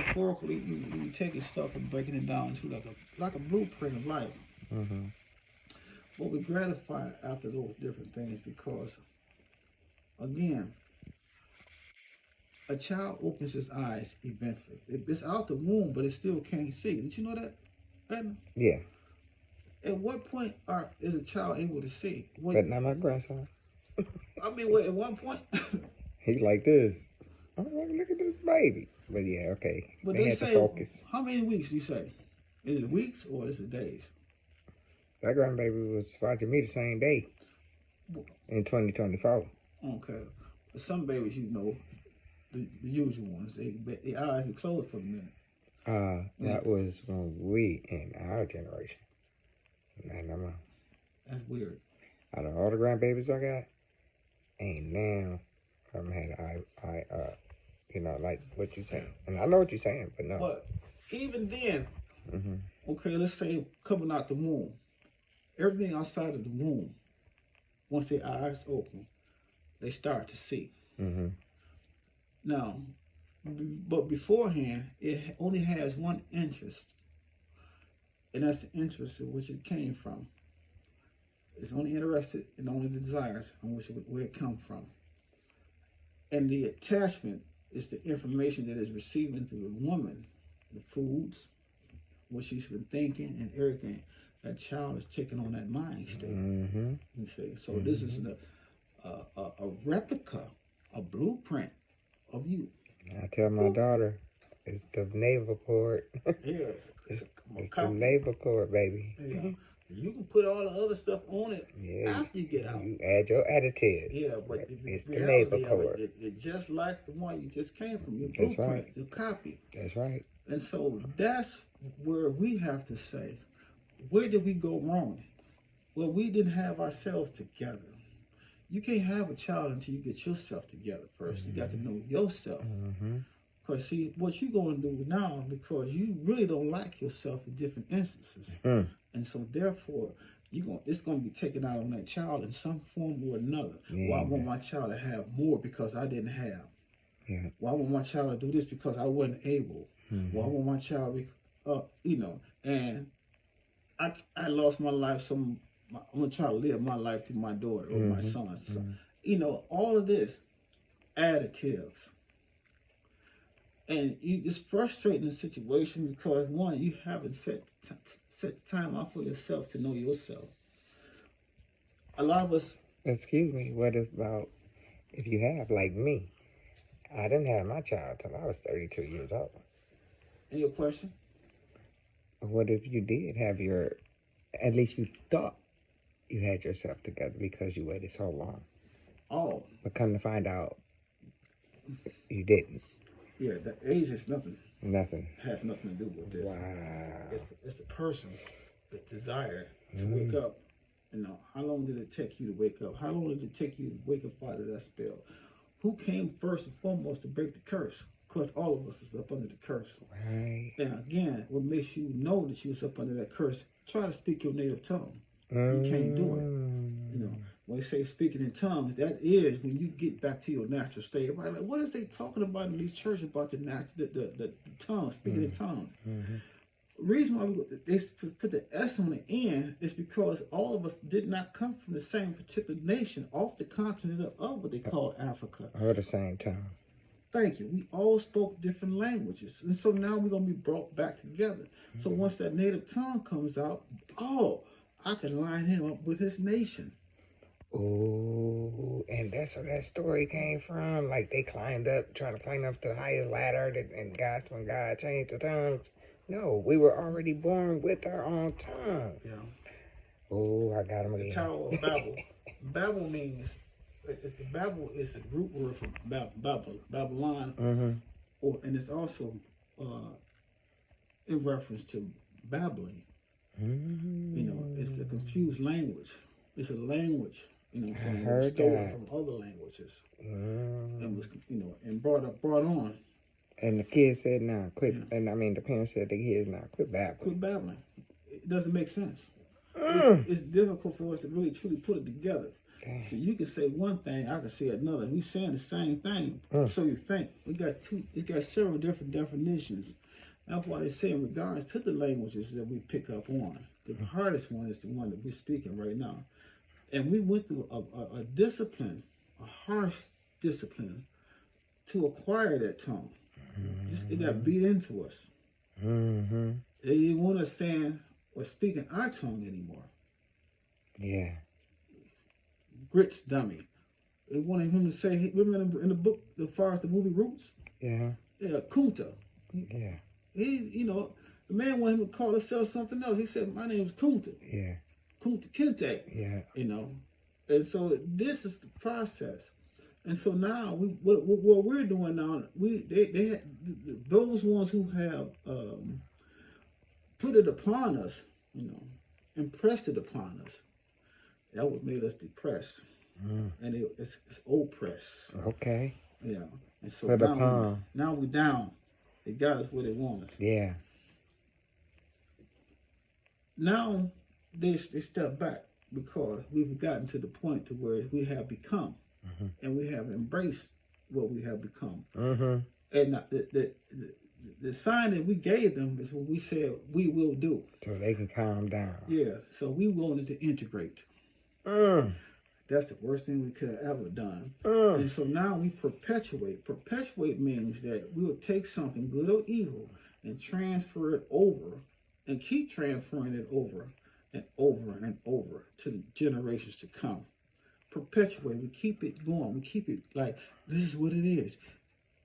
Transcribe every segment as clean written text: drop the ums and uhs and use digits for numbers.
metaphorically, you taking stuff and breaking it down to like a blueprint of life. Mm-hmm. But we gratify after those different things because, again, a child opens his eyes eventually. It's out the womb, but it still can't see. Did you know that, Edna? Yeah. At what point is a child able to see? But not my grandson. I mean, what, at one point. He's like this. I'm like, look at this baby. But yeah, okay. But they they had say, to focus. how many weeks you say? Is it weeks or is it days? That grandbaby was watching me the same day in 2024. Okay. But some babies, the usual ones, their eyes be closed for a minute. That was when we in our generation. That's weird. Out of all the grandbabies I got, ain't now I haven't had like what you saying. And I know what you're saying, but no. But even then, Mm-hmm. okay, let's say coming out the womb, everything outside of the womb, once their eyes open, they start to see. Mm-hmm. Now, but beforehand, it only has one interest, and that's the interest in which it came from. It's only interested in only the desires on where it comes from. And the attachment is the information that is receiving through the woman, the foods, what she's been thinking, and everything. That child is taking on that mind state. Mm-hmm. You see, so this is a replica, a blueprint of you. I tell my daughter, it's the navel cord. Yes, it's the navel cord, baby. Yeah. You can put all the other stuff on it after you get out. You add your additive. Yeah, but it's the navel cord. It's just like the one you just came from, your That's blueprint, right. your copy. That's right. And so that's where we have to say, where did we go wrong? Well, we didn't have ourselves together. You can't have a child until you get yourself together first. Mm-hmm. You got to know yourself. Mm-hmm. Because see, what you're going to do now, because you really don't like yourself in different instances. Mm. And so therefore, it's going to be taken out on that child in some form or another. Yeah. Well, I want my child to have more because I didn't have. Yeah. Well, I want my child to do this because I wasn't able. Mm-hmm. Well, I want my child and I lost my life, so I'm going to try to live my life through my daughter or my son. So, all of this, additives. And it's frustrating the situation because, one, you haven't set time out for yourself to know yourself. A lot of us... Excuse me, what about if you have, like me? I didn't have my child till I was 32 years old. And your question? What if you did have at least you thought you had yourself together because you waited so long? Oh. But come to find out, you didn't. Yeah, the age has nothing. Nothing. Has nothing to do with this. Wow. It's the person, the desire to wake up. How long did it take you to wake up? How long did it take you to wake up out of that spell? Who came first and foremost to break the curse? Because all of us is up under the curse. Right. And again, what makes you know that you was up under that curse, try to speak your native tongue. You can't do it. When they say speaking in tongues, that is when you get back to your natural state. Everybody like, what is they talking about in these churches about the tongue, speaking in tongues? Mm-hmm. The reason why they put the S on the end is because all of us did not come from the same particular nation off the continent of what they call Africa. Or the same time. Thank you. We all spoke different languages. And so now we're going to be brought back together. Mm-hmm. So once that native tongue comes out, I can line him up with his nation. Oh, and that's where that story came from. Like they trying to climb up to the highest ladder, and when God changed the tongues. No, we were already born with our own tongue. Yeah. Oh, I got him again. The Tower of Babel. Babel means, Babel is the root word for Babylon, and it's also in reference to babbling. Mm-hmm. It's a confused language. It's a language. It was stolen from other languages, and was and brought on. And the kids said, "Nah, quit." Yeah. And the parents said, "The kids, nah, quit babbling." Quit babbling. It doesn't make sense. It's difficult for us to really truly put it together. Dang. So you can say one thing, I can say another. We saying the same thing, so you think. It got several different definitions. That's why they say in regards to the languages that we pick up on, the hardest one is the one that we're speaking right now. And we went through a discipline, a harsh discipline, to acquire that tongue. It got beat into us. Mm-hmm. They didn't want us saying or speaking our tongue anymore. Yeah. Grits dummy. They wanted him to say, remember in the book, as far as the movie Roots? Yeah. Yeah, Kunta. Yeah. He, the man wanted him to call himself something else. He said, my name is Kunta. Yeah. Kunta Kinte. Yeah. And so this is the process. And so now what we're doing now, they those ones who have put it upon us, impressed it upon us, that what made us depressed. And it's oppressed. Okay. Yeah. And so Put upon. now we're down. They got us where they want us. Yeah. Now they step back because we've gotten to the point to where we have become, and we have embraced what we have become. Mm-hmm. And the sign that we gave them is what we said we will do. So they can calm down. Yeah. So we wanted to integrate. That's the worst thing we could have ever done. And so now we perpetuate. Perpetuate means that we will take something, good or evil, and transfer it over and keep transferring it over and over and over to the generations to come. Perpetuate. We keep it going. We keep it like, this is what it is.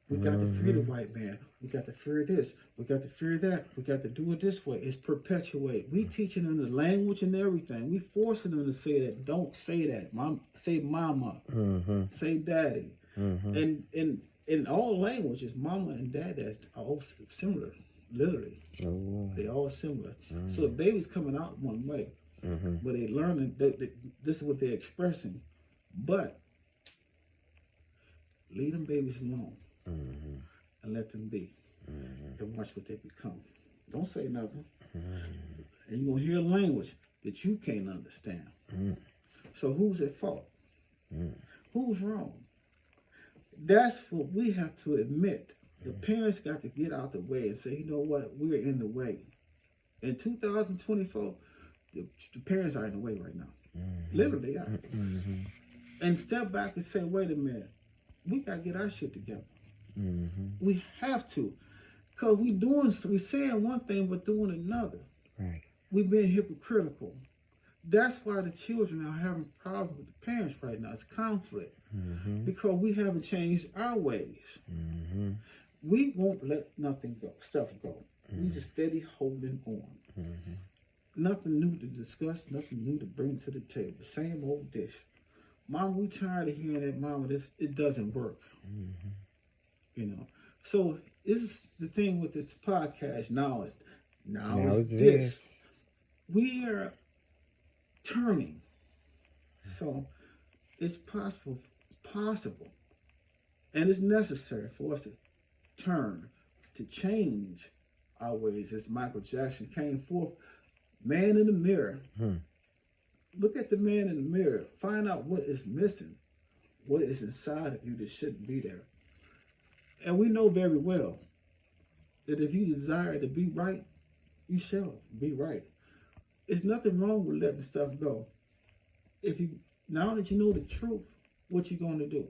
We got to fear the white man. We got to fear this. We got to fear that. We got to do it this way. It's perpetuate. We teaching them the language and everything. We forcing them to say that. Don't say that. Mom, say mama. Say daddy. And in all languages, mama and dad are all similar. Literally, they all similar. So the baby's coming out one way, but they learning. This is what they're expressing. But leave them babies alone. And let them be, and watch what they become. Don't say nothing, and you're gonna hear language that you can't understand. So who's at fault? Who's wrong? That's what we have to admit. The parents got to get out the way and say, you know what, we're in the way. In 2024, the parents are in the way right now. Literally are. And step back and say, wait a minute, we got to get our shit together. We have to, because we saying one thing but doing another. Right. We've been hypocritical. That's why the children are having problems with the parents right now. It's conflict because we haven't changed our ways. We won't let stuff go. We just steady holding on. Nothing new to discuss. Nothing new to bring to the table. Same old dish. Mom, we tired of hearing that. Mama, it doesn't work. So this is the thing with this podcast. Now is this. We are turning. So it's possible, and it's necessary for us to turn, to change our ways. As Michael Jackson came forth, man in the mirror. Look at the man in the mirror. Find out what is missing, what is inside of you that shouldn't be there. And we know very well that if you desire to be right, you shall be right. There's nothing wrong with letting stuff go. Now that you know the truth, what you going to do?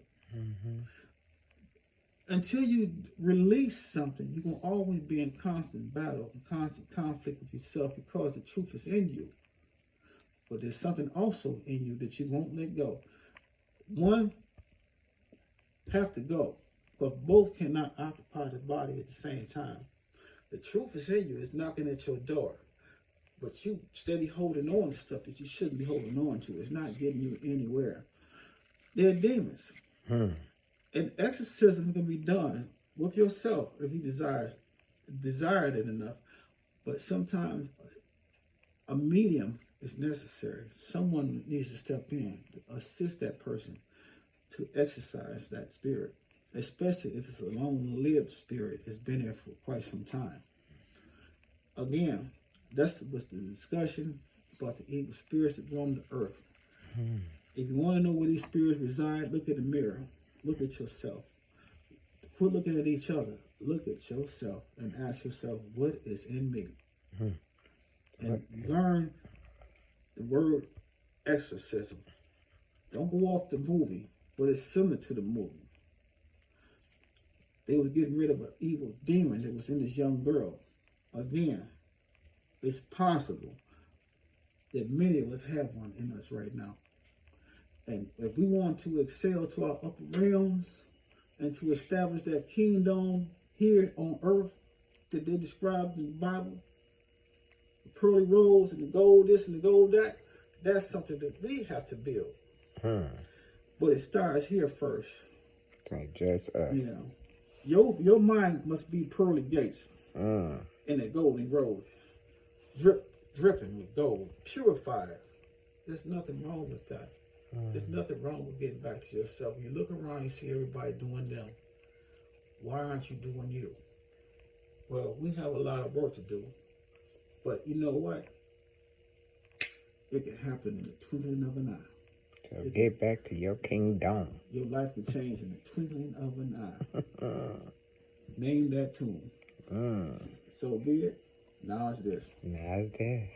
Until you release something, you're going to always be in constant battle, in constant conflict with yourself because the truth is in you. But there's something also in you that you won't let go. One have to go. But both cannot occupy the body at the same time. The truth is in you. It's knocking at your door. But you steady holding on to stuff that you shouldn't be holding on to. It's not getting you anywhere. They're demons. And exorcism can be done with yourself if you desire it enough. But sometimes a medium is necessary. Someone needs to step in to assist that person to exercise that spirit. Especially if it's a long-lived spirit, it's been there for quite some time. Again, that was the discussion about the evil spirits that roam the earth. If you want to know where these spirits reside, look in the mirror. Look at yourself. Quit looking at each other. Look at yourself and ask yourself, what is in me? And learn the word exorcism. Don't go off the movie, but it's similar to the movie. They was getting rid of an evil demon that was in this young girl. Again, it's possible that many of us have one in us right now. And if we want to excel to our upper realms and to establish that kingdom here on earth that they described in the Bible, the pearly roads and the gold this and the gold that, that's something that we have to build. But it starts here first. It's not just us. You know, your mind must be pearly gates in the golden road, dripping with gold, purified. There's nothing wrong with that. There's nothing wrong with getting back to yourself. You look around, you see everybody doing them. Why aren't you doing you? Well, we have a lot of work to do. But you know what? It can happen in the twinkling of an eye. So get back to your kingdom. Your life can change in the twinkling of an eye. Name that tune. So be it. Now it's this. Now it's this.